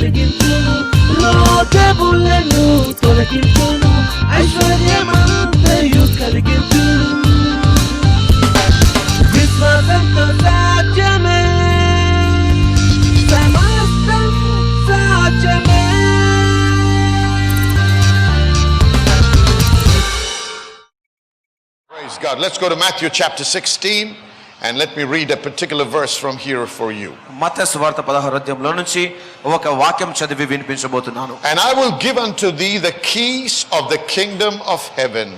కలిగించును, రోగములను తొలగించును, ఐశ్వర్యమంతయు కలిగించును. విశ్వాసంతో సాధ్యమే, సమస్తం సాధ్యమే. Praise God. Let's go to Matthew chapter 16 and let me read a particular verse from here for you. మత్తయి సువార్త 16వ అధ్యాయంలో నుంచి ఒక వాక్యం చదివి వినిపించబోతున్నాను. And I will give unto thee the keys of the kingdom of heaven,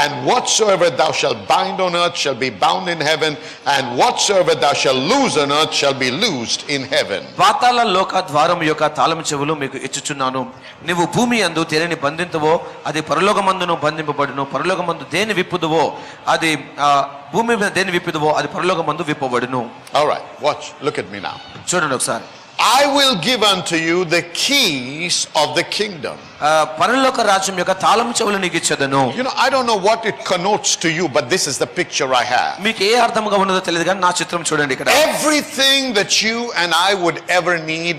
and whatsoever thou shalt bind on earth shall be bound in heaven, and whatsoever thou shalt loose on earth shall be loosed in heaven. పాతాళ లోక ద్వారం యొక్క తాళం చెవులు మీకు ఇచ్చుచున్నాను. నీవు భూమి యందు దేనిని బంధింతువో అది పరలోకమందును బంధింపబడును, పరలోకమందు దేని విప్పుదువో అది భూమి మీద దేని విప్పుదువో అది పరలోకమందు విప్పబడును. All right, watch, look at me now. చూడండి ఒకసారి. I will give unto you the keys of the kingdom. పరలోక రాజ్యం యొక్క తాళం చెవులు నీకు ఇచ్చేదను. You know, I don't know what it connotes to you, but this is the picture I have. మీకు ఏ అర్థంగా ఉన్నదో తెలియదు కానీ నా చిత్రం చూడండి ఇక్కడ. Everything that you and I would ever need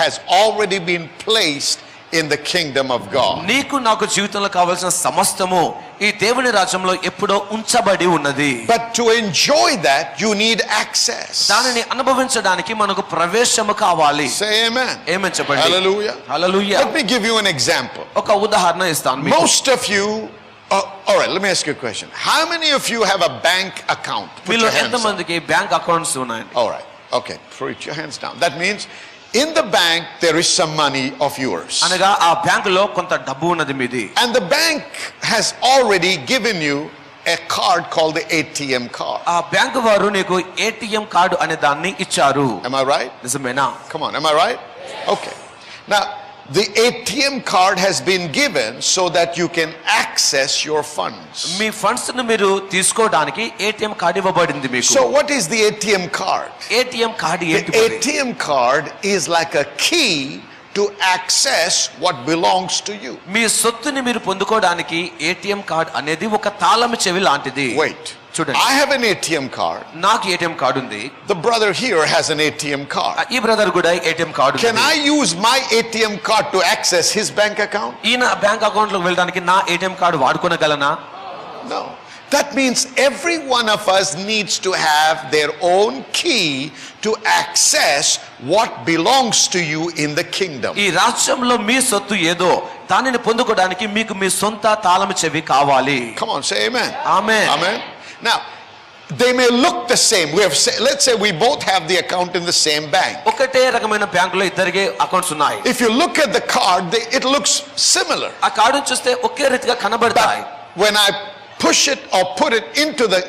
has already been placed in the kingdom of God. నీకు నాకు జీవితంలో కావాల్సిన సమస్తము ఈ దేవుని రాజ్యంలో ఎప్పుడో ఉంచబడి ఉన్నది. But to enjoy that you need access. దానిని అనుభవించడానికి మనకు ప్రవేశము కావాలి. Say amen. ఆమేన్ చెప్పండి. Hallelujah. Hallelujah. Let me give you an example. ఒక ఉదాహరణ ఇస్తాను మీకు. Most of you all right, let me ask you a question. How many of you have a bank account? Put మీలో your hands ఎంతమందికి bank accounts ఉన్నాయండి? All right. Okay, put your hands down. That means in the bank there is some money of yours. అనగా ఆ బ్యాంకులో కొంత డబ్బు ఉన్నది మీది. And the bank has already given you a card called the ATM card. ఆ bank వారు నీకు ATM కార్డు అనే దాన్ని ఇచ్చారు. Am I right? నిజమేనా? Come on, am I right? Okay. Now, the ATM card has been given so that you can access your funds. Me funds ను మీరు తీసుకోవడానికి ATM కార్డు ఇవ్వబడింది మీకు. So what is the ATM card? ATM card ఏంటి? The ATM card is like a key to access what belongs to you. మీ సొత్తుని మీరు పొందుకోవడానికి ATM card అనేది ఒక తాళం చెవి లాంటిది. Wait. చూడండి. I have an ATM card. నాకు ATM కార్డు ఉంది. The brother here has an ATM card. ఈ బ్రదర్ కూడా ATM కార్డు ఉంది. Can I use my ATM card to access his bank account? ఈయన బ్యాంక్ అకౌంట్ లోకి వెళ్ళడానికి నా ATM కార్డు వాడుకోనగలనా? No. That means every one of us needs to have their own key to access what belongs to you in the kingdom. ఈ రాజ్యంలో మీ సొత్తు ఏదో దానిని పొందుకోవడానికి మీకు మీ సొంత తాళం చెవి కావాలి. Come on, say amen. Amen. Amen. Now, they may look the same. Let's say we both have the account in the same bank. ఒకటే రకమైన బ్యాంకులో ఇద్దరికి అకౌంట్స్ ఉన్నాయి. If you look at the card, it looks similar. ఆ కార్డును చూస్తే ఒకే రీతిగా కనబడతాయి. But when I push it or put it into the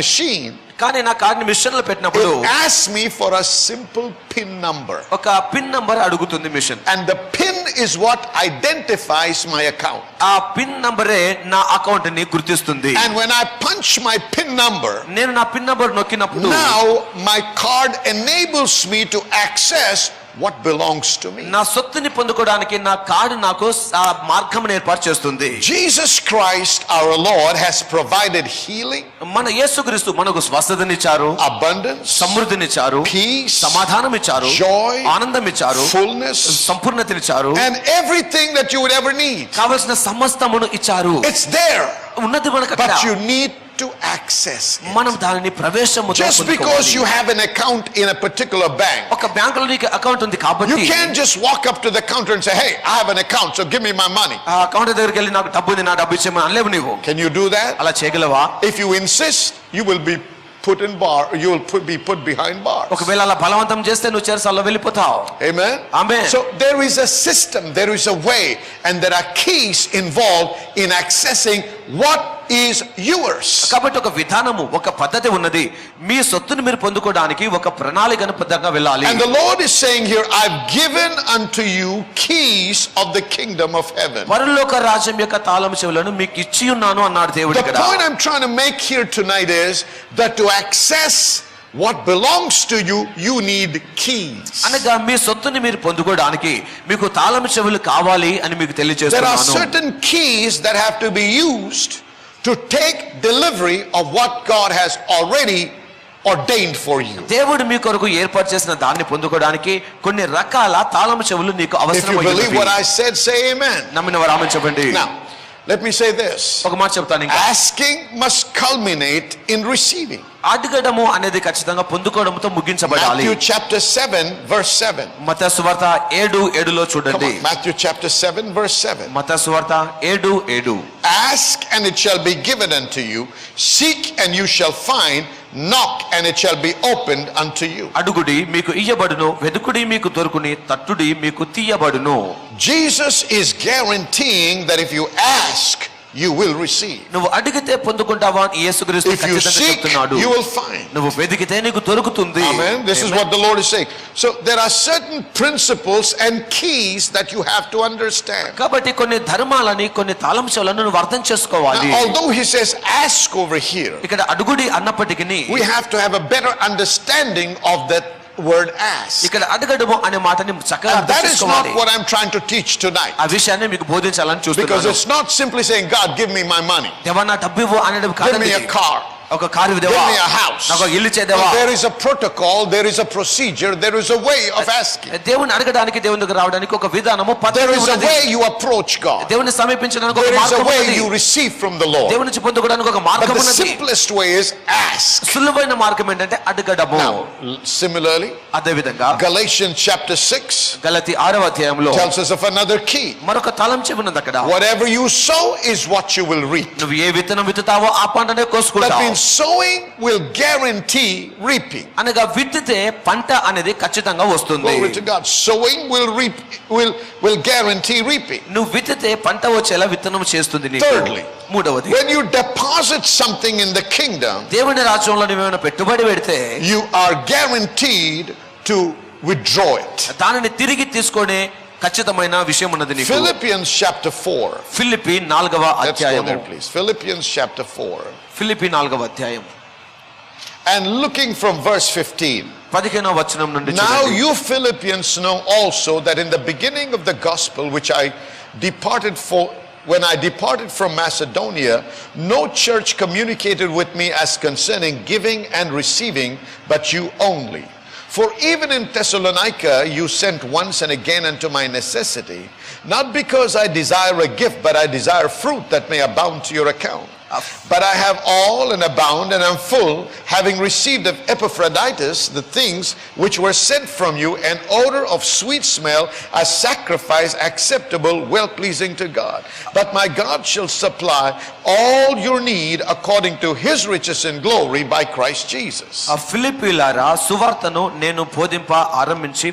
machine, కానీ నా కార్డుని మిషన్ లో పెట్టినప్పుడు it asks me for a simple PIN number. ఒక పిన్ నంబర్ అడుగుతుంది machine. And the PIN is what identifies my account. ఆ PIN నంబరే నా అకౌంట్ ని గుర్తిస్తుంది. And when I punch my PIN number, నేను నా పిన్ నంబర్ నొక్కినప్పుడు now my card enables me to access what belongs to me. నా సొత్తుని పొందుకోవడానికి నా కార్డు నాకు ఆ మార్గమును ఏర్పాటు చేస్తుంది. Jesus Christ our Lord has provided healing, మన యేసుక్రీస్తు మనకు స్వస్థతనిచ్చారు, abundance, సమృద్ధినిచ్చారు, peace, సమాధానం ఇచ్చారు, joy, ఆనందం ఇచ్చారు, fullness, సంపూర్ణతనిచ్చారు, and everything that you would ever need. కావలసిన సమస్తమును ఇచ్చారు. It's there, ఉన్నది మనకు but అక్కడ. you need to access it. మనం దానిని ప్రవేశముతో Just పొందుకోవాలి. because you have an account in a particular bank, ఒక బ్యాంకులో నీకు అకౌంట్ ఉంది కాబట్టి you can't just walk up to the counter and say, hey, I have an account, so give me my money. ఆ account దగ్గరికి వెళ్ళి నాకు డబ్బు ఉంది, నా డబ్బు ఇచ్చేయమని అనలేవు నీవు. Can you do that? అలా చేయగలవా? If you insist, you will be be put behind bars. ఒకవేళ అలా బలవంతం చేస్తే నువ్వు చెరసాల్లో వెళ్ళిపోతావు. Amen. Amen. So there is a system, there is a way, and there are keys involved in accessing what is yours. కాబట్టి ఒక విధానము, ఒక పద్ధతి ఉన్నది. మీ సొత్తును మీరు పొందుకోవడానికి ఒక ప్రణాళికను బద్ధంగా వెళ్ళాలి. And the Lord is saying here, I've given unto you keys of the kingdom of heaven. పరలోక రాజ్యం యొక్క తాళం చెవులను మీకు ఇచ్చి ఉన్నాను అన్నాడు దేవుడు The ఇక్కడ. point I'm trying to make here tonight is that to access what belongs to you, you need keys. అనగా మీ సొత్తుని మీరు పొందుకోవడానికి మీకు తాళం చెవులు కావాలి అని మీకు There are తెలియజేస్తున్నాను. certain keys that have to be used to take delivery of what God has already ordained for you. దేవుడు మీ కొరకు ఏర్పాటు చేసిన దాన్ని పొందుకోవడానికి కొన్ని రకాల తాళము చెవులు నీకు If you అవసరమైనవి. believe what I said, say amen. నమ్మిన వారు ఆమేన్ చెప్పండి. Now, let me say this. ఒక మాట చెప్తాను ఇంకా. Asking must culminate in receiving. అడగడము అనేది ఖచ్చితంగా పొందుకోవడంతో ముగించబడాలి. Matthew chapter 7 verse 7. మత్తయి సువార్త 7:7లో Come చూడండి. on, Matthew chapter 7 verse 7. మత్తయి సువార్త 7:7. Ask and it shall be given unto you. Seek and you shall find. Knock and it shall be opened unto you. అడుగుడి మీకు ఇయ్యబడును, వెదుకుడి మీకు దొరుకుని, తట్టుడి మీకు తీయబడును. Jesus is guaranteeing that if you ask, you will receive. నువ్వు అడిగితే పొందుకుంటావా అని యేసుక్రీస్తు If you ఖచ్చితంగా seek, చెప్తున్నాడు. you will find. నువ్వు వెదికితే నీకు దొరుకుతుంది. Amen. This is what the Lord is saying. So there are certain principles and keys that you have to understand. కాబట్టి కొన్ని ధర్మాలని, కొన్ని తాళంశాలను నువ్వు అర్థం చేసుకోవాలి. Now, although he says ask over here, ఇక్కడ అడుగుడి అన్నప్పటికీ we have to have a better understanding of that word ask. ఇక్కడ అడగడము అనే మాటని చక్కగా And అర్థం that is not చేసుకోవాలి. what I'm trying to teach tonight. ఆ విషయాన్ని మీకు బోధించాలని Because చూస్తున్నాను. it's not simply saying, God, give me my money. దేవా నా డబ్బు ఇవ్వు అనడం Give me కాదు. a car. ఒక కారు దేవా, Give me a house. నాకు ఇల్లు చేదేవా. There is a protocol, there is a procedure, there is a way of asking. దేవుని అడగడానికి, దేవుని దగ్గర రావడానికి ఒక విధానము, There పద్ధతి is a ఉన్నది. way you approach God. దేవుని సమీపించడానికి ఒక There is a మార్గం way ఉన్నది. you receive from the Lord. దేవుని నుంచి పొందుకోవడానికి ఒక But మార్గం the ఉన్నది. simplest way is ask. సులువైన మార్గం ఏంటంటే అడగడము. Now, similarly, అదే విధంగా Galatians chapter 6 గలతీ 6వ అధ్యాయంలో tells us of another key. మరొక తాళం చెవినది అక్కడ. Whatever you sow is what you will reap. నువ్వు ఏ విత్తనం విత్తుతావో ఆ పంటనే That కోసుకుంటావు. means sowing will guarantee reaping. అనగా విత్తితే పంట అనేది ఖచ్చితంగా వస్తుంది. Glory to God. Sowing will reap, will guarantee reaping. నువ్వు విత్తితే పంట వచ్చేలా విత్తనం చేస్తుంది నీకు. Thirdly, మూడవది, when you deposit something in the kingdom, దేవుని రాజ్యంలో నువ్వేమైనా పెట్టుబడి పెడితే you are guaranteed to withdraw it. దానిని తిరిగి తీసుకునే ఖచ్చితమైన విషయం ఉన్నది నీకు. Philippians chapter 4. ఫిలిప్పీ 4వ Let's go అధ్యాయము. there, please. Philippians chapter 4. Philippi 4వ అధ్యాయం And looking from verse 15. 15వ వచనం నుండి Now చూడండి. you Philippians know also that in the beginning of the gospel which I departed for, when I departed from Macedonia, no church communicated with me as concerning giving and receiving, but you only. For even in Thessalonica you sent once and again unto my necessity, not because I desire a gift, but I desire fruit that may abound to your account. But I have all and abound and am full, having received of Epaphroditus the things which were sent from you, an odor of sweet smell, a sacrifice acceptable, well-pleasing to God. But my God shall supply all your need according to his riches in glory by Christ Jesus. ఆ ఫిలిప్పీలారా, సువార్తను నేను బోధింప ఆరంభించి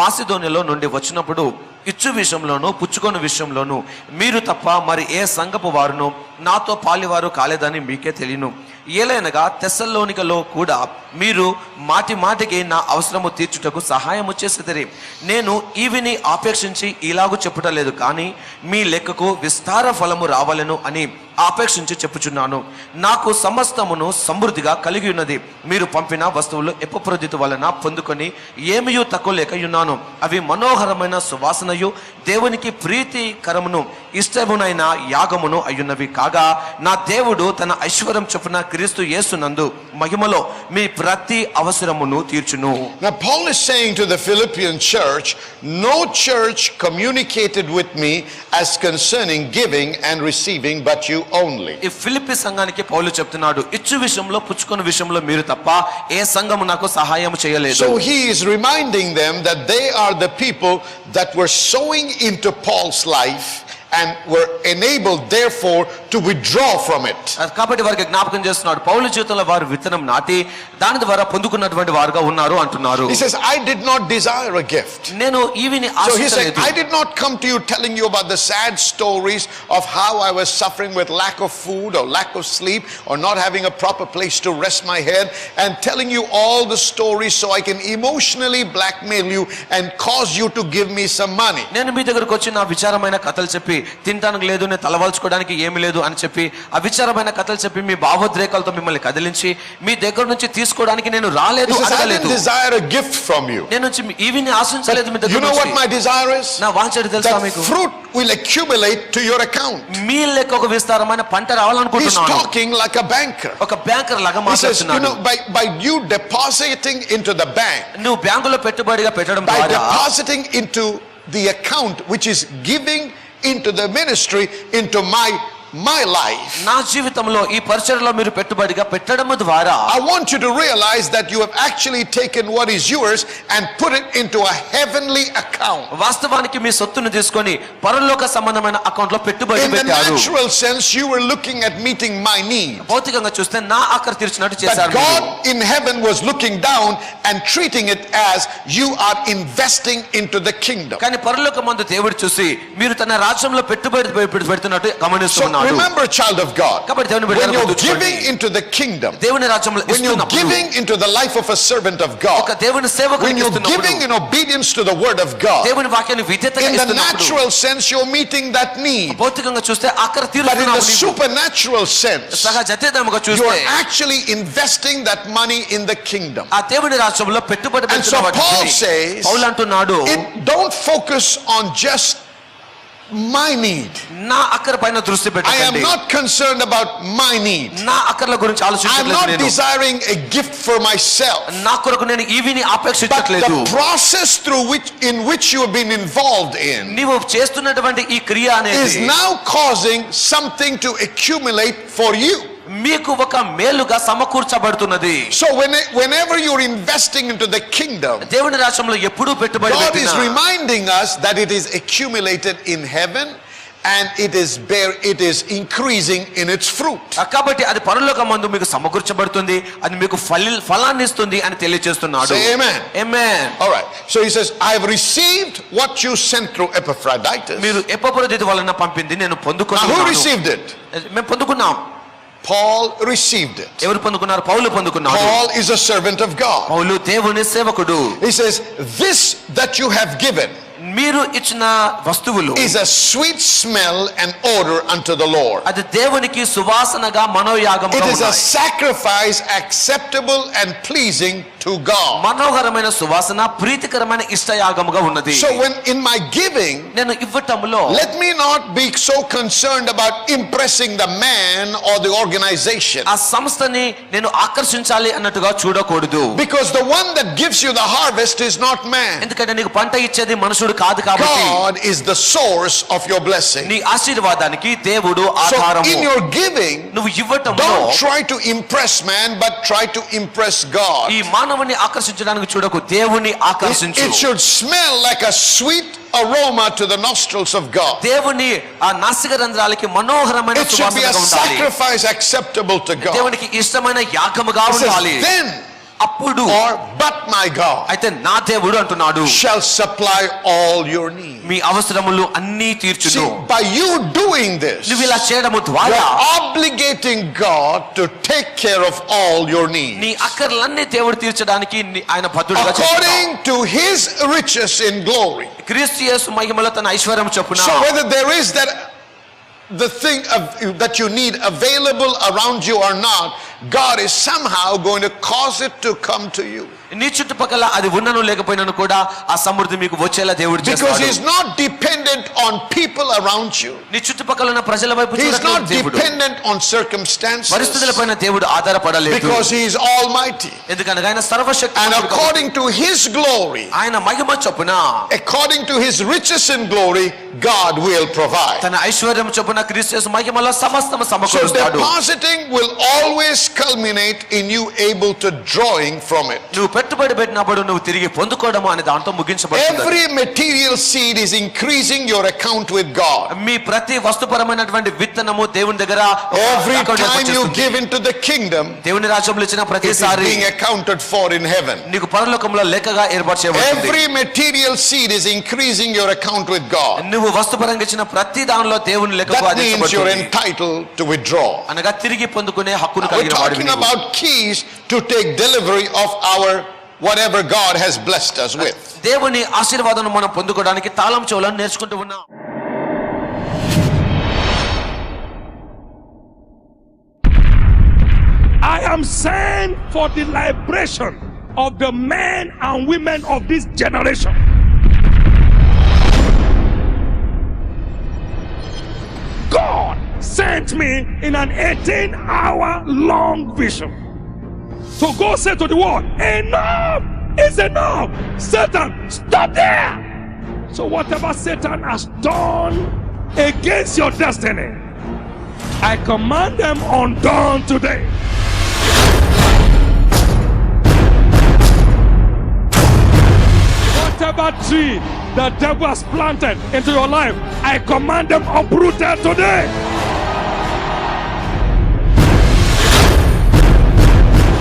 మాసిదోనియాలో నుండి వచ్చినప్పుడు ఇచ్చు విషయంలోను పుచ్చుకొని విషయంలోను మీరు తప్ప మరి ఏ సంఘపు వారును నాతో పాలివారు కాలేదని మీకే తెలియను. ఏలైనగా తెస్సలోనికలో కూడా మీరు మాటి మాటికి నా అవసరము తీర్చుటకు సహాయము చేసేది. నేను ఈవిని ఆపేక్షించి ఇలాగూ చెప్పుటలేదు, కానీ మీ లెక్కకు విస్తార ఫలము రావాలను అని ఆపేక్షించి చెప్పుచున్నాను. నాకు సమస్తమును సమృద్ధిగా కలిగి ఉన్నది. మీరు పంపిన వస్తువులు ఎపఫ్రోదితు వలన పొందుకొని ఏమీ తక్కువ లేక ఉన్నాను. అవి మనోహరమైన సువాసనయు దేవునికి ప్రీతికరమును ఇష్టమునైన యాగమును అయ్యున్నవి కాగా, నా దేవుడు తన ఐశ్వర్యం చొప్పున క్రీస్తు యేసునందు మహిమలో మీ ప్రతి అవసరమును తీర్చును. Now Paul is saying to the Philippian church, no church communicated with me as concerning giving and receiving, but you only. ఈ ఫిలిప్పీ సంఘానికి పౌలు చెప్తున్నాడు, ఇచ్చు విషయంలో పుచ్చుకున్న విషయంలో మీరు తప్ప ఏ సంఘము నాకు సహాయం చేయలేదు. So he is reminding them that they are the people that were sowing into Paul's life and were enabled therefore to withdraw from it. కాబట్టి వారికి జ్ఞాపకం చేస్తున్నాడు, పౌలు జీవితంలో వారు విత్తనం నాటి దాని ద్వారా పొందుకున్నటువంటి వారుగా ఉన్నారు అంటున్నారు. He says, I did not desire a gift. నేను ఈవిని So he said, ఆశించలేదు. I did not come to you telling you about the sad stories of how I was suffering with lack of food or lack of sleep or not having a proper place to rest my head, and telling you all the stories so I can emotionally blackmail you and cause you to give me some money. నేను మీ దగ్గరకు వచ్చి నా విచారమైన కథలు చెప్పి తినడానికి లేదు, నేను తలవాల్చుకోవడానికి ఏమి లేదు అని చెప్పి అవిచారమైన కథలు చెప్పి మీ భావోద్రేకాలతో మిమ్మల్ని కదిలించి మీ దగ్గర నుంచి తీసుకోవడానికి నేను రాలేదు, He says, I అడగలేదు. didn't desire a gift from you. నేను వచ్చి ఈవిని ఆశించలేదు మీ You దగ్గర know what నుంచి. my desire is? నా వాంఛ తెలుసా That మీకు? fruit will accumulate to your account. మీ లెక్క ఒక విస్తారమైన పంట He's రావాలనుకుంటున్నాను. talking like a banker. ఒక బ్యాంకర్ లాగా He says, you మాట్లాడుతున్నాడు. know, by you depositing into the bank, నువ్వు బ్యాంకులో పెట్టుబడిగా పెట్టడం by ద్వారా depositing into the account which is giving into the ministry, into my life, నా జీవితంలో ఈ పరిచర్యలో మీరు పెట్టుబడిగా పెట్టడం ద్వారా I want you to realize that you have actually taken what is yours and put it into a heavenly account. వాస్తవానికి మీ సొత్తును తీసుకొని పరలోక సంబంధమైన అకౌంట్ లో పెట్టుబడి In the పెట్టారు. natural sense, you were looking at meeting my need. భౌతికంగా చూస్తే నా ఆఖరి తీర్చినట్టు But చేశారు మీరు. God in heaven was looking down and treating it as you are investing into the kingdom. కానీ పరలోకమందు దేవుడు చూసి మీరు తన రాజ్యంలో పెట్టుబడి పెడుతున్నట్టు So గమనిస్తున్నాడు. remember, child of God, కాబట్టి దేవుని when బిడ్డలుగా you're గుర్తుంచుకోండి. giving into the kingdom, దేవుని రాజ్యంలో when you're ఇస్తున్నప్పుడు, giving into the life of a servant of ఒక God, దేవుని when సేవకునికి you're ఇస్తున్నప్పుడు, giving in obedience to the word of God, దేవుని వాక్యాన్ని విధేయతగా in the ఇస్తున్నప్పుడు, natural sense, you're meeting that need. భౌతికంగా చూస్తే ఆఖరి But in the తీరుస్తున్నావు నీవు. supernatural sense, సహజతేదముగా you're చూస్తే actually investing that money in the kingdom. ఆ దేవుని రాజ్యంలో పెట్టుబడి And so పెడుతున్న Paul వాటిని says, పౌలు అంటున్నాడు, don't focus on just my need. నా అక్కర పైన దృష్టి I am పెట్టండి. not concerned about my need. నా అక్కర్ల గురించి I'm ఆలోచించట్లేదు not నేను. desiring a gift for myself. నా కొరకు నేను ఈవిని But ఆపేక్షించట్లేదు. the process through in which you have been involved in నీవు చేస్తున్నటువంటి ఈ క్రియ is అనేది now causing something to accumulate for you. మీకు ఒక మేలుగా సమకూర్చబడుతున్నది. So whenever you're investing into the kingdom, దేవుని రాజ్యంలో ఎప్పుడూ పెట్టుబడి God is పెట్టినా reminding us that it is accumulated in heaven and it is increasing in its fruit. కాబట్టి అది పరలోకమందు మీకు సమకూర్చబడుతుంది, అది మీకు ఫలాన్ని ఇస్తుంది అని తెలియజేస్తున్నాడు. Say amen. Amen. All right. So he says, I have received what you sent through Epaphroditus. మీరు ఎపఫ్రోదితు వలన పంపింది నేను Now who పొందుకున్నాను. received it? మేము పొందుకున్నాం. Paul received it. ఎవరు పొందుకున్నారు? పౌలు పొందుకున్నాడు. Paul is a servant of God. పౌలు దేవుని సేవకుడు. He says, this that you have given మీరు ఇచ్చిన వస్తువులు is a sweet smell and odor unto the Lord. అది దేవునికి సువాసనగా మనోయాగంగా It is a ఉన్నాయి. sacrifice acceptable and pleasing to God. మనోహరమైన సువాసన ప్రీతికరమైన ఇష్టయాగముగా ఉన్నది. So when in my giving, నేను ఇవ్వటంలో let me not be so concerned about impressing the man or the organization. ఆ సంస్థని నేను ఆకర్షించాలి అన్నట్టుగా చూడకూడదు. Because the one that gives you the harvest is not man. ఎందుకంటే నీకు పంట ఇచ్చేది మనుషుడు కాదు కాబట్టి. God is the source of your blessing. నీ ఆశీర్వాదానికి దేవుడు So ఆధారము. in your giving, నువ్వు ఇవ్వటంలో don't try to impress man, but try to impress God. ఈ మానవుని ఆకర్షించడానికి చూడకు, దేవుని ఆకర్షించు. It should smell like a sweet aroma to the nostrils of God. దేవుని ఆ నాసిక రంధ్రాలకి మనోహరమైన It should be a సువాసనగా ఉండాలి. sacrifice acceptable to God. దేవునికి ఇష్టమైన యాగముగా It ఉండాలి. says, then అప్పుడు or but my God అయితే నా దేవుడు అంటున్నాడు, shall supply all your needs. మీ అవసరములు అన్నీ తీర్చును. See, by you doing this, నువ్వు ఇలా చేయడము you ద్వారా are obligating God to take care of all your needs. నీ అక్కర్లన్నీ దేవుడు తీర్చడానికి ఆయన బద్ధుడుగా చేస్తున్నాడు. According to his riches in glory. క్రీస్తు యేసు మహిమలో తన ఐశ్వర్యం చొప్పున. So whether there is the thing that you need available around you or not, God is somehow going to cause it to come to you. నీ చుట్టుపక్కల అది ఉన్నను లేకపోయినను కూడా ఆ సమృద్ధి మీకు వచ్చేలా దేవుడు Because చేస్తాడు. he's not dependent on people around you. నీ చుట్టుపక్కల ఉన్న ప్రజల వైపు He's చూడట్లేదు not దేవుడు. dependent on circumstances. పరిస్థితులపైన దేవుడు ఆధారపడలేదు. Because he is almighty. ఎందుకనగా ఆయన సర్వశక్తి. And according to his glory, ఆయన మహిమ చొప్పున, according to his riches in glory, God will provide. తన ఐశ్వర్యం చొప్పున క్రీస్తు యేసు మహిమలో సమస్తము So సమకూరుస్తాడు. depositing will always culminate in you able to drawing from it. నువ్వు పెట్టుబడి పెట్టినప్పుడు నువ్వు తిరిగి పొందుకోవడము అనే దాంతో ముగించబడుతుంది. Every material seed is increasing your account with God. మీ ప్రతి వస్తుపరమైనటువంటి విత్తనము దేవుని దగ్గర Every అకౌంట్ time you చేస్తుంది. give into the kingdom, దేవుని రాజ్యంలో ఇచ్చిన it is ప్రతిసారి being accounted for in heaven. నీకు పరలోకంలో లెక్కగా ఏర్పాటు చేయబడుతుంది. Every material seed is increasing your account with God. నువ్వు వస్తుపరంగా ఇచ్చిన ప్రతి దానిలో దేవుని లెక్కకు That means you're అందించబడుతుంది. entitled to withdraw. అనగా తిరిగి పొందుకునే హక్కును We're కలిగిన వాడివి talking నీవు. about keys to take delivery of our whatever God has blessed us with. దేవుని ఆశీర్వాదం మనం పొందుకోవడానికి తాళం చెవులను నేర్చుకుంటూ ఉన్నాం. am sent for the liberation of the men and women of this generation. God sent me in an 18-hour long vision to go say to the world, enough is enough. Satan, stop there. So whatever Satan has done against your destiny, I command them undone today. Whatever tree the devil has planted into your life, I command them uprooted today.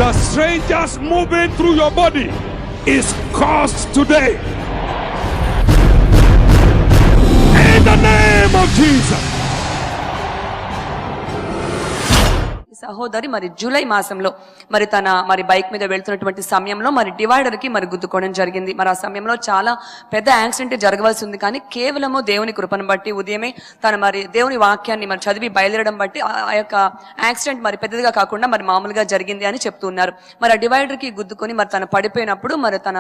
The strangers moving through your body is cursed today. In the name of Jesus. సహోదరి మరి July మాసంలో మరి తన మరి bike మీద వెళ్తున్నటువంటి సమయంలో మరి డివైడర్ కి మరి గుద్దుకోవడం జరిగింది. మరి ఆ సమయంలో చాలా పెద్ద యాక్సిడెంట్ జరగవలసి ఉంది, కానీ కేవలము దేవుని కృపను బట్టి ఉదయమే తన మరి దేవుని వాక్యాన్ని మరి చదివి బయలుదేరడం బట్టి ఆ యొక్క యాక్సిడెంట్ మరి పెద్దదిగా కాకుండా మరి మామూలుగా జరిగింది అని చెప్తున్నారు. మరి ఆ డివైడర్ కి గుద్దుకొని మరి తను పడిపోయినప్పుడు మరి తన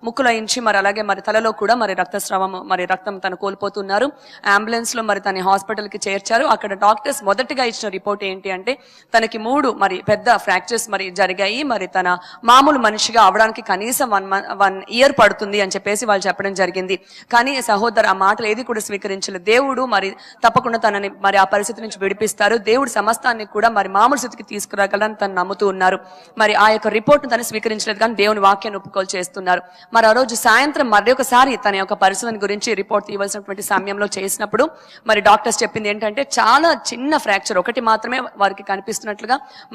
ముక్కులోంచి మరి అలాగే మరి తలలో కూడా మరి రక్తస్రావం మరి రక్తం తను కోల్పోతున్నారు. అంబులెన్స్ లో మరి తన హాస్పిటల్ కి చేర్చారు. అక్కడ డాక్టర్స్ మొదటిగా ఇచ్చిన రిపోర్ట్ ఏంటి అంటే తనకి 3 మరి పెద్ద ఫ్రాక్చర్స్ మరి జరిగాయి. మరి తన మామూలు మనిషిగా అవడానికి కనీసం 1 ఇయర్ పడుతుంది అని చెప్పేసి వాళ్ళు చెప్పడం జరిగింది. కానీ సహోదరు ఆ మాటలు ఏది కూడా స్వీకరించలేదు. దేవుడు మరి తప్పకుండా తనని మరి ఆ పరిస్థితి నుంచి విడిపిస్తారు. దేవుడు సమస్తాన్ని కూడా మరి మామూలు స్థితికి తీసుకురాగలని తను నమ్ముతూ ఉన్నారు. మరి ఆ యొక్క రిపోర్ట్ తను స్వీకరించలేదు, కానీ దేవుని వాక్యాన్ని ఒప్పుకోలు చేస్తున్నారు. మరి ఆ రోజు సాయంత్రం మరి ఒకసారి తన యొక్క పరిస్థితిని గురించి రిపోర్ట్ తీయవలసినటువంటి సమయంలో చేసినప్పుడు మరి డాక్టర్స్ చెప్పింది ఏంటంటే చాలా చిన్న ఫ్రాక్చర్ ఒకటి మాత్రమే వారికి కనిపిస్తున్నట్లుగా,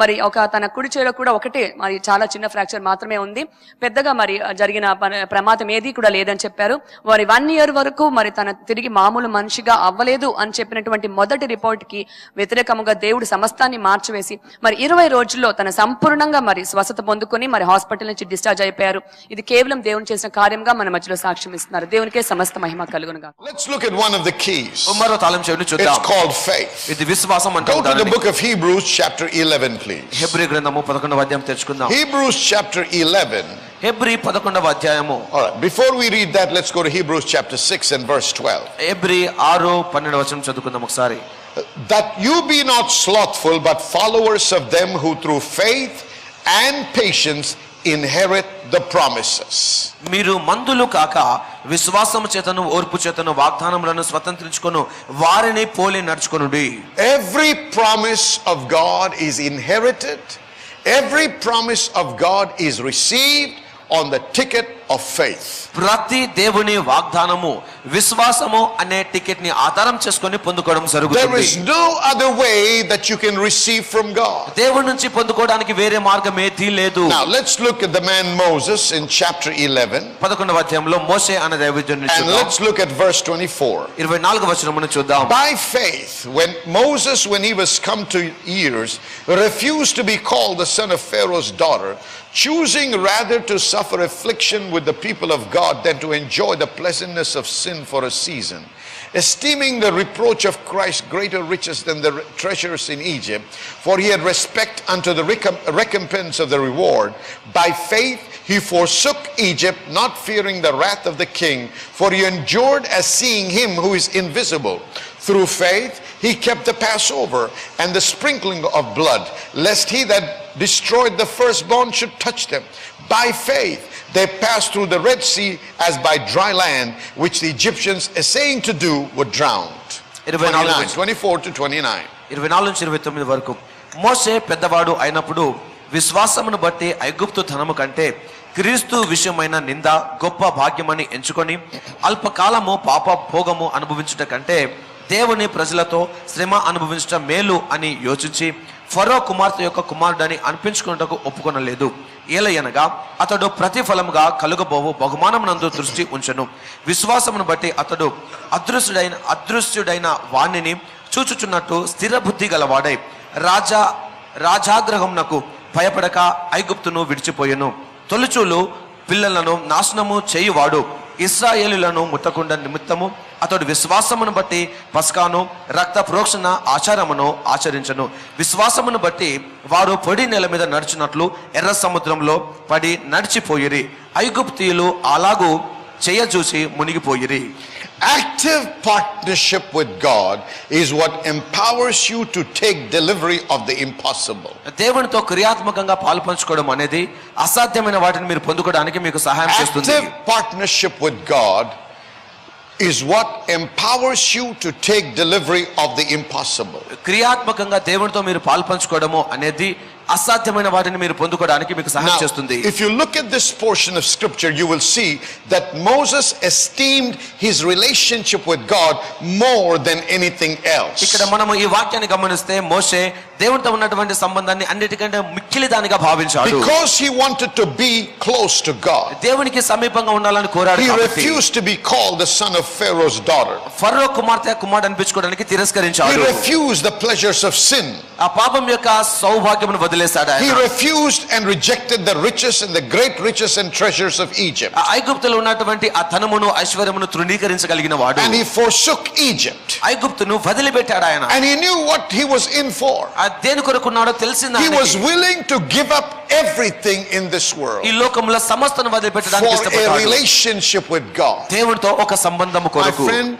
మరి ఒక తన కుడి చేతిలో కూడా ఒకటే మరి చాలా చిన్న ఫ్రాక్చర్ మాత్రమే ఉంది, పెద్దగా మరి జరిగిన ప్రమాదం ఏది కూడా లేదని చెప్పారు. మరి 1 ఇయర్ వరకు మరి తన తిరిగి మామూలు మనిషిగా అవ్వలేదు అని చెప్పినటువంటి మొదటి రిపోర్ట్ కి వ్యతిరేకముగా దేవుడు సమస్తాన్ని మార్చివేసి మరి 20 రోజుల్లో తన సంపూర్ణంగా మరి స్వస్థత పొందుకొని మరి హాస్పిటల్ నుంచి డిశ్చార్జ్ అయిపోయారు. ఇది కేవలం దేవుని చేసిన కార్యంగా మన మధ్యలో సాక్ష్యం ఇస్తున్నారు. దేవునికే సమస్త మహిమ కలుగునుగా. Let's look at one of the keys. మరో తాళం చెవిని It's చూద్దాం. called faith. ఇది విశ్వాసం Go అంటారు. to the book of Hebrews chapter 11, please. Hebrew గ్రంథము 11వ అధ్యాయం తెరుచుకుందాం. Hebrews chapter 11. హెబ్రీ 11వ అధ్యాయము. All right, before we read that, let's go to Hebrews chapter 6 and verse 12. Hebrew 6:12 వచనం చదువుకుందాం ఒకసారి. That you be not slothful, but followers of them who through faith and patience inherit the promises. మీరు మందులు కాక విశ్వాసము చేతను ఓర్పు చేతను వాగ్దానములను స్వతంత్రించుకొను వారిని పోలి నడుచుకొనుడి. Every promise of God is inherited. Every promise of God is received on the ticket of faith. ప్రతి దేవుని వాగ్దానము విశ్వాసము అనే టికెట్ ని ఆధారం చేసుకొని పొందుకోవడం There జరుగుతుంది. is no other way that you can receive from God. దేవుడి నుంచి పొందుకోవడానికి వేరే మార్గం ఏదీ లేదు. Now let's look at the man Moses in chapter 11. 11వ అధ్యాయంలో మోషే అనే దైవజనుని And చూద్దాం. let's look at verse 24. 24వ వచనమును చూద్దాం. By faith, when Moses, when he was come to years, refused to be called the son of Pharaoh's daughter, choosing rather to suffer affliction with the people of God than to enjoy the pleasantness of sin for a season, esteeming the reproach of Christ greater riches than the treasures in Egypt, for he had respect unto the recompense of the reward. By faith he forsook Egypt, not fearing the wrath of the king, for he endured as seeing him who is invisible. Through faith he kept the Passover and the sprinkling of blood, lest he that destroyed the firstborn should touch them. By faith they passed through the Red Sea as by dry land, which the Egyptians essaying to do were drowned. 24 to 29. 24 నుంచి 29 వరకు. మోషే పెద్దవాడు అయినప్పుడు విశ్వాసమును బట్టి ఐగుప్తు ధనము కంటే క్రీస్తు విషయమైన నింద గొప్ప భాగ్యమని ఎంచుకొని అల్పకాలము పాప భోగము అనుభవించుట కంటే దేవుని ప్రజలతో శ్రమ అనుభవించట మేలు అని యోచించి ఫరో కుమార్తె యొక్క కుమారుడని అనిపించుకున్నటకు ఒప్పుకొనలేదు. ఏలయనగా అతడు ప్రతిఫలముగా కలుగబోవు బహుమానమునందు దృష్టి ఉంచెను. విశ్వాసమును బట్టి అతడు అదృశ్యుడైన వాణిని చూచుచున్నట్టు స్థిర బుద్ధి గలవాడై రాజాగ్రహమునకు భయపడక ఐగుప్తును విడిచిపోయెను. తొలిచూలు పిల్లలను నాశనము చేయువాడు ఇశ్రాయేలులను ముట్టకుండా నిమిత్తము అతడు విశ్వాసమును బట్టి పస్కాను రక్త ప్రోక్షణ ఆచారమును ఆచరించను. విశ్వాసమును బట్టి వారు పొడి నేల మీద నడుచున్నట్లు ఎర్ర సముద్రంలో పడి నడిచిపోయిరి. ఐగుప్తీయులు అలాగూ చేయజూసి మునిగిపోయిరి. Active partnership with God is what empowers you to take delivery of the impossible. దేవునితో క్రియాత్మకంగా పాలుపంచుకోవడం అనేది అసాధ్యమైన వాటిని మీరు పొందుకోవడానికి మీకు సహాయం చేస్తుంది. Active partnership with God is what empowers you to take delivery of the impossible. క్రియాత్మకంగా దేవునితో మీరు పాలుపంచుకోవడము అనేది అసాధ్యమైన వాటిని మీరు పొందుకోవడానికి మీకు సహాయం చేస్తుంది. If you look at this portion of scripture, you will see that Moses esteemed his relationship with God more than anything else. ఇక్కడ మనము ఈ వాక్యాన్ని గమనిస్తే మోషే దేవునితో ఉన్నటువంటి సంబంధాన్ని అన్నిటికంటే మిక్కిలి దానిగా భావించాడు. Because he wanted to be close to God. దేవునికి సమీపంగా ఉండాలని కోరాడు He కాబట్టి refused to be called the son of Pharaoh's daughter. ఫరో కుమారుడు అనిపించుకోవడానికి He తిరస్కరించాడు. refused the pleasures of sin. ఆ పాపం యొక్క సౌభాగ్యమును వదిలేశాడు He ఆయన. refused and rejected the riches and the great riches and treasures of Egypt. ఆ ఐగుప్తులో ఉన్నటువంటి ఆ ధనమును ఐశ్వర్యమును తృణీకరించగలిగిన వాడు. And he forsook Egypt. ఐగుప్తును వదిలిపెట్టాడు ఆయన. And he knew what he was in for. ఆ దేని కొరకున్నాడో తెలిసింది He was ఆయనకి. willing to give up everything in this world ఈ లోకంలో సమస్తను వదిలిపెట్టడానికి for a ఇష్టపడ్డాడు. relationship with God. దేవునితో ఒక సంబంధము My కొరకు. friend,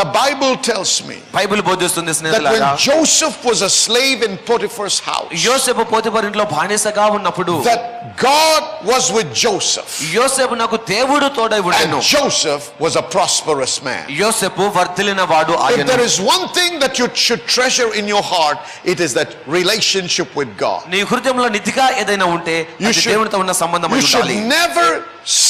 the Bible tells me Bible బోధిస్తుంది that స్నేహితులారా, when Joseph was a slave in Potiphar's house, యోసేపు పోతిఫరు ఇంట్లో బానిసగా ఉన్నప్పుడు that God was with Joseph, యోసేపు నాకు దేవుడు తోడై ఉండెను. and Joseph was a prosperous man. యోసేపు వర్ధిల్లిన వాడు If ఆయను. there is one thing that you should treasure in your heart, it is that relationship with God. నీ హృదయంలో నిధిగా ఏదైనా ఉంటే You అది should- దేవునితో ఉన్న సంబంధం You should ఉండాలి. never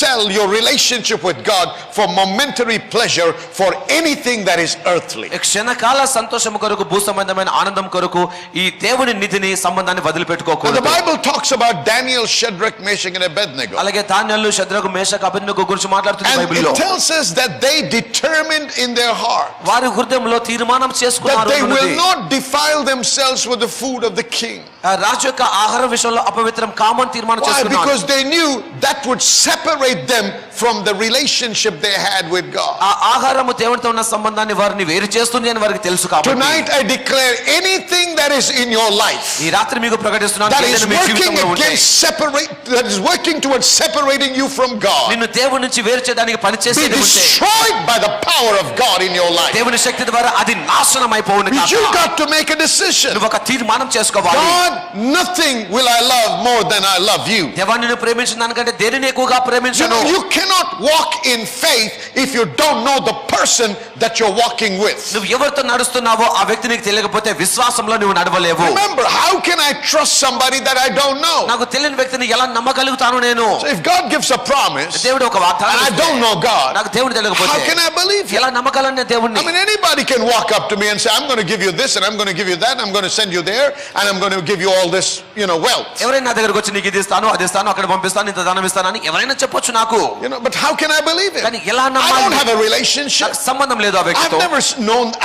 sell your relationship with God for momentary pleasure for anything that is earthly. క్షణకాల సంతోషం కొరకు భూ సంబంధమైన ఆనందం కొరకు ఈ దేవుని నిధిని సంబంధాన్ని Now the వదిలిపెట్టుకోకూడదు. Bible talks about Daniel, Shadrach, Meshach and Abednego. అలాగే ధాన్యాలు శద్రకు మేషకు అబేద్నెగో గురించి మాట్లాడుతుంది And బైబిల్లో. it tells us that they determined in their heart వారి హృదయంలో తీర్మానం that చేసుకున్నారు they ఉన్నది. will not defile themselves with the food of the king. ఆ రాజు యొక్క ఆహార విషయంలో అపవిత్రం కామని తీర్మానం Why? చేసుకున్నారు. Because they knew that would separate them from the relationship they had with God. ఆ ఆహారము దేవునితో ఉన్న సంబంధాన్ని వారిని వేరు చేస్తుంది అని వారికి తెలుసు కాబట్టి Tonight I declare anything that is in your life ఈ రాత్రి మీకు ప్రకటిస్తున్నాను, that is ఏదైనా మీ working జీవితంలో ఉంటే, that is working towards separating you from God, నిన్ను దేవుని నుంచి వేరు చేయడానికి be పనిచేసేది ఉంటే destroyed by the power of God in your life. దేవుని శక్తి ద్వారా అది నాశనం అయిపోవును కాక. You got to make a decision. నువ్వు ఒక తీర్మానం చేసుకోవాలి. God, nothing will I love more than I love you. దేవాన్ని నేను ప్రేమించిన దానికంటే దేనిని ఎక్కువగా You ప్రేమించను. know, you cannot walk in faith if you don't know the person that you're walking with. నువ్వు ఎవరితో నడుస్తున్నావో ఆ వ్యక్తి నీకు తెలియకపోతే విశ్వాసంలో నువ్వు నడవలేవు. Remember, how can I trust somebody that I don't know? నాకు తెలియని వ్యక్తిని ఎలా నమ్మగలుగుతాను నేను? So if God gives a promise దేవుడు ఒక and వాగ్దానం I ఇస్తే, don't know God, నాకు దేవుడు తెలియకపోతే how can I believe him? ఎలా నమ్మగలను దేవుణ్ణి? I mean, anybody can walk up to me and say, I'm going to give you this and I'm going to give you that and I'm going to send you there and I'm going to give you all this, wealth. ఎవరైనా నా దగ్గరకు వచ్చి నీకు ఇది ఇస్తాను అది ఇస్తాను అక్కడ పంపిస్తాను ఇంత దానం ఇస్తానని ఎవరైనా చెప్పొచ్చు నాకు. But how can I believe him? కానీ ఎలా I don't నమ్మాలి? have a relationship. నాకు సంబంధం లేదు ఆ వ్యక్తితో.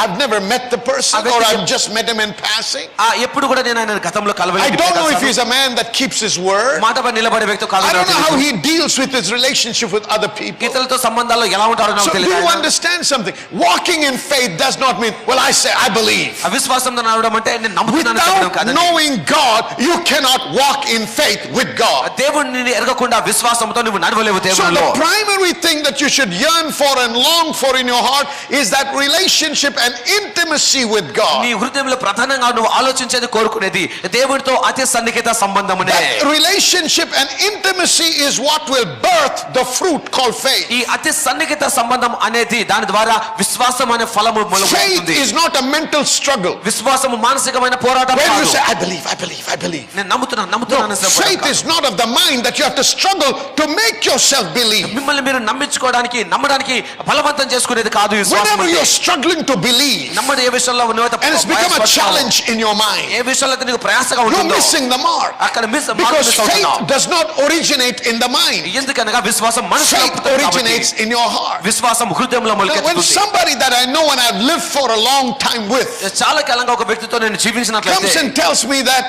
I've never met the person or I've just met him in passing. ఎప్పుడు కూడా నేను ఆయన గతంలో I కలవలేదు. don't know if he's a man that keeps his word. మాటపై నిలబడే వ్యక్తి కాదు. I don't know how he deals with his relationship with other people. ఇతరులతో సంబంధాల్లో ఎలా ఉంటారో So నాకు do తెలియదు. you understand something? Walking in faith does not mean, well, I say I believe. అవిశ్వాసంతో నడవడం అంటే నేను నమ్ముతున్నాను చెప్పడం Without కాదండి. knowing God, you cannot walk in faith with God. దేవుడిని ఎరగకుండా విశ్వాసంతో నువ్వు నడవలేవు So దేవునిలో. the primary thing that you should yearn for and long for in your heart is that relationship and intimacy with God. నీ హృదయంలో ప్రధానంగా నువ్వు ఆలోచించేది కోరుకునేది దేవుడితో అతి సన్నిహిత సంబంధమునే. That relationship and intimacy is what will birth the fruit called faith. ఈ అతి సన్నిహిత సంబంధం అనేది దాని ద్వారా విశ్వాసం అనే ఫలము Faith మొలకెత్తుతుంది. is not a mental struggle. విశ్వాసము మానసికమైన పోరాటం When you కాదు. say, I believe. నేను నమ్ముతున్నాను Faith is not of the mind that you have to struggle to make yourself believe. మిమ్మల్ని మీరు నమ్మించుకోవడానికి నమ్మడానికి బలవంతం చేసుకునే నడుచుకునేది కాదు విశ్వాసం Whenever అంటే. you're struggling to believe, నమ్మడు ఏ విషయంలో నువ్వు and it's become a challenge in your mind, ఏ విషయంలో అయితే నీకు ప్రయాసగా you're ఉంటుందో missing the mark. అక్కడ Because faith does not originate in the mind. ఎందుకనగా విశ్వాసం మనసులో Faith పుడుతుంది కాబట్టి. originates in your heart. విశ్వాసం హృదయంలో Now, when మొలకెత్తుతుంది. somebody that I know and I've lived for a long time with చాలా కాలంగా ఒక వ్యక్తితో నేను comes జీవించినట్లయితే and tells me that,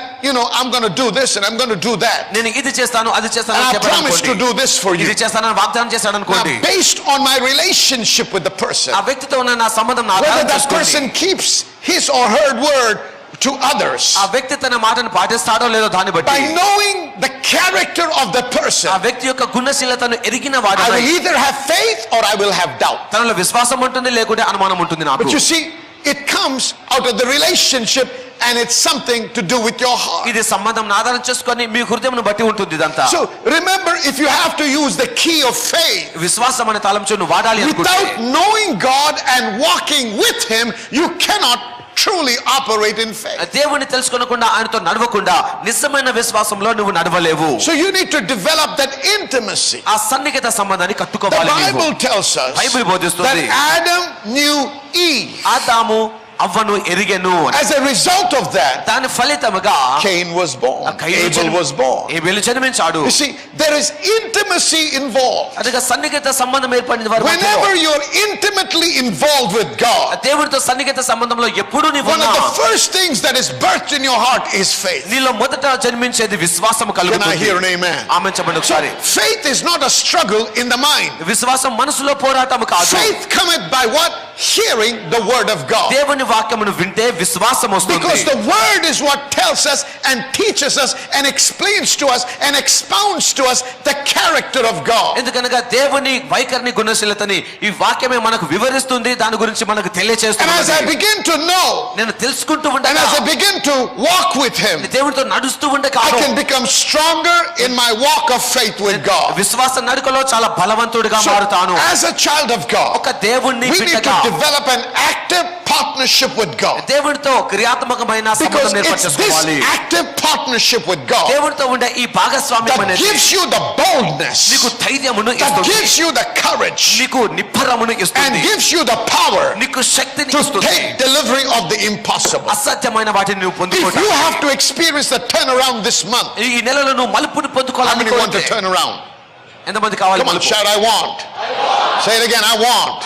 I'm going to do this and I'm going to do that, నేను ఇది చేస్తాను అది చేస్తాను and అని I చెప్పాడు promise to అనుకోండి. do this for you. ఇది చేస్తానని వాగ్దానం చేశాడు Now, అనుకోండి. based on my relationship with the person, ఆ వ్యక్తితో ఉన్న నా సంబంధం నా whether ఆధారం that చేసుకోండి. person keeps his or her word to others, ఆ వ్యక్తి తన మాటను పాటిస్తాడో లేదో దాన్ని బట్టి by knowing the character of the person, ఆ వ్యక్తి యొక్క గుణశీలతను ఎరిగిన వాడు I will either have faith or I will have doubt. తనలో విశ్వాసం ఉంటుంది లేకుంటే అనుమానం ఉంటుంది నాకు. But you see, it comes out of the relationship and it's something to do with your heart. ఇది సంబంధం ఆధారం చేసుకొని మీ హృదయంను బట్టి ఉంటుంది ఇదంతా. So remember, if you have to use the key of faith, విశ్వాసం అనే తాళం చెవును వాడాలి అనుకుంటే without knowing God and walking with Him, you cannot truly operate in faith. దేవుని తెలుసుకోకుండా ఆయనతో నడవకుండా నిజమైన విశ్వాసంలో నువ్వు నడవలేవు. So you need to develop that intimacy. ఆ సన్నిహిత సంబంధాన్ని The కట్టుకోవాలి నీవు. Bible tells us Bible that బోధిస్తుంది Adam knew Eve. ఆదాము అవ్వను ఎరిగెను అని. As a result of that, దాని ఫలితముగా Cain was born. Abel was born. Abel జన్మించాడు. You see, there is intimacy involved. అదిగా సన్నిహిత సంబంధం ఏర్పడింది వారి మధ్యలో. Whenever you're intimately involved with God, దేవుడితో సన్నిహిత సంబంధంలో ఎప్పుడు నీవు one of the first things that is birthed in your heart is faith. నీలో మొదట జన్మించేది విశ్వాసం Can I కలుగుతుంది. hear an amen? ఆమెన్ చెప్పండి ఒకసారి. Faith is not a struggle in the mind. విశ్వాసం మనసులో పోరాటం కాదు. Faith cometh by what? Hearing the word of God. దేవుని వాక్యమును వింటే విశ్వాసం వస్తుంది. Because the word is what tells us and teaches us and explains to us and expounds to us the character of God. ఎందుకనగా దేవుని వైఖరిని గుణశీలతని ఈ వాక్యమే మనకు వివరిస్తుంది, దాని గురించి మనకు And as I తెలియచేస్తుంది. begin to know నేను తెలుసుకుంటూ and ఉండగా as I begin to walk with Him, దేవునితో నడుస్తూ ఉండే I column can become stronger in my walk of faith with God. విశ్వాస నడుకలో చాలా బలవంతుడిగా So, మారుతాను. as a child of God, ఒక దేవుణ్ణి we need బిడ్డగా to develop an active partnership with God. దేవునితో క్రియాత్మకమైన Because సంబంధం it's this ఏర్పరచుకోవాలి. active partnership with God దేవునితో ఉండే ఈ భాగస్వామ్యం that అనేది gives you the boldness, నీకు ధైర్యమును that ఇస్తుంది, gives you the courage, నీకు నిబ్బరమును and ఇస్తుంది, gives you the power నీకు శక్తిని to ఇస్తుంది. take delivery of the impossible. అసాధ్యమైన వాటిని నువ్వు If పొందుకోవటం. you have to experience the turnaround this month, ఈ నెలలో నువ్వు మలుపుని how many want to పొందుకోవాలనుకుంటే turn around? ఎంతమంది కావాలి Come on, మలుపు? shout, I want. Say it again, I want.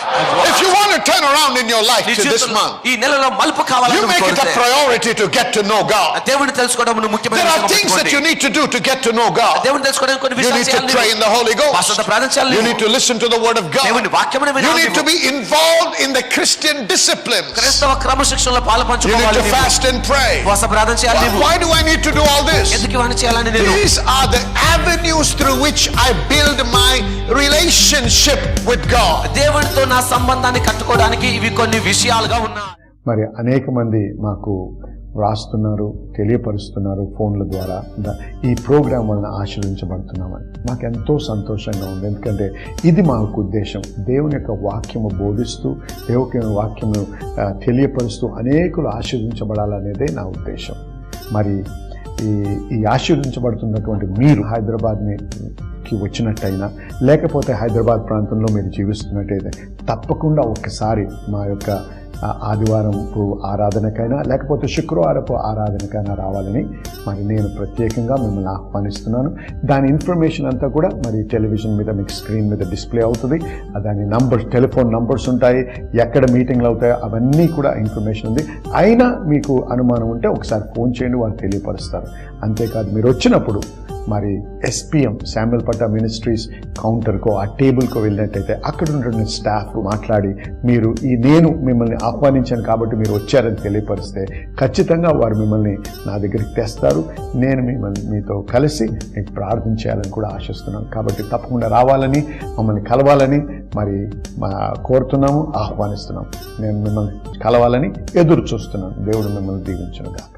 If you want to turn around in your life నీ to this జీవితంలో month, ఈ నెలలో మలుపు you కావాలని make it a కోరితే priority to get to know God. దేవుని తెలుసుకోవడం నువ్వు ముఖ్యమైన There are విషయంగా things that పెట్టుకోండి. you need to do to get to know God. దేవుని తెలుసుకోవడానికి కొన్ని You విషయాలు need to చేయాలి pray నీవు. in the Holy Ghost. వాస్తవ ప్రార్థన చేయాలి You నీవు. need to listen to the word of God. దేవుని వాక్యమును You వినాలి need to నీవు. be involved in the Christian disciplines. క్రైస్తవ క్రమశిక్షణలో పాలు You need పంచుకోవాలి to నీవు. fast and pray. వాస్తవ ప్రార్థన చేయాలి నీవు. Why do I need to do all this? ఎందుకు ఇవన్నీ చేయాలని నేను These are the avenues through which I build my relationship with God. దేవునితో నా సంబంధాన్ని కట్టుకోవడానికి ఇవి కొన్ని విషయాలుగా ఉన్నాయి. మరి అనేక మంది మాకు వ్రాస్తున్నారు, తెలియపరుస్తున్నారు ఫోన్ల ద్వారా ఈ ప్రోగ్రాం వలన ఆశీర్వించబడుతున్నామని. మాకు ఎంతో సంతోషంగా ఉంది. ఎందుకంటే ఇది మాకు ఉద్దేశం. దేవుని యొక్క వాక్యము బోధిస్తూ, దేవుని వాక్యమును తెలియపరుస్తూ అనేకులు ఆశీర్వించబడాలనేదే నా ఉద్దేశం. మరి ఈ ఆశీర్వించబడుతున్నటువంటి మీరు హైదరాబాద్కి వచ్చినట్టయినా, లేకపోతే హైదరాబాద్ ప్రాంతంలో మీరు జీవిస్తున్నట్టయితే తప్పకుండా ఒక్కసారి మా యొక్క ఆదివారపు ఆరాధనకైనా లేకపోతే శుక్రవారపు ఆరాధనకైనా రావాలని మరి నేను ప్రత్యేకంగా మిమ్మల్ని ఆహ్వానిస్తున్నాను. దాని ఇన్ఫర్మేషన్ అంతా కూడా మరి టెలివిజన్ మీద మీకు స్క్రీన్ మీద డిస్ప్లే అవుతుంది. దాని నంబర్స్, టెలిఫోన్ నంబర్స్ ఉంటాయి, ఎక్కడ మీటింగ్లు అవుతాయో అవన్నీ కూడా ఇన్ఫర్మేషన్ ఉంది. అయినా మీకు అనుమానం ఉంటే ఒకసారి ఫోన్ చేయండి, వారు తెలియపరుస్తారు. అంతేకాదు మీరు వచ్చినప్పుడు మరి SPM శామ్యుల్ పట్టా మినిస్ట్రీస్ కౌంటర్కో ఆ టేబుల్కో వెళ్ళినట్టయితే అక్కడ ఉన్న స్టాఫ్ మాట్లాడి మీరు నేను మిమ్మల్ని ఆహ్వానించాను కాబట్టి మీరు వచ్చారని తెలియపరిస్తే ఖచ్చితంగా వారు మిమ్మల్ని నా దగ్గరికి తెస్తారు. నేను మీతో కలిసి మీకు ప్రార్థన చేయాలని కూడా ఆశిస్తున్నాను. కాబట్టి తప్పకుండా రావాలని, మమ్మల్ని కలవాలని మరి కోరుతున్నాము, ఆహ్వానిస్తున్నాము. నేను మిమ్మల్ని కలవాలని ఎదురు చూస్తున్నాను. దేవుడు మిమ్మల్ని దీవించును గాక.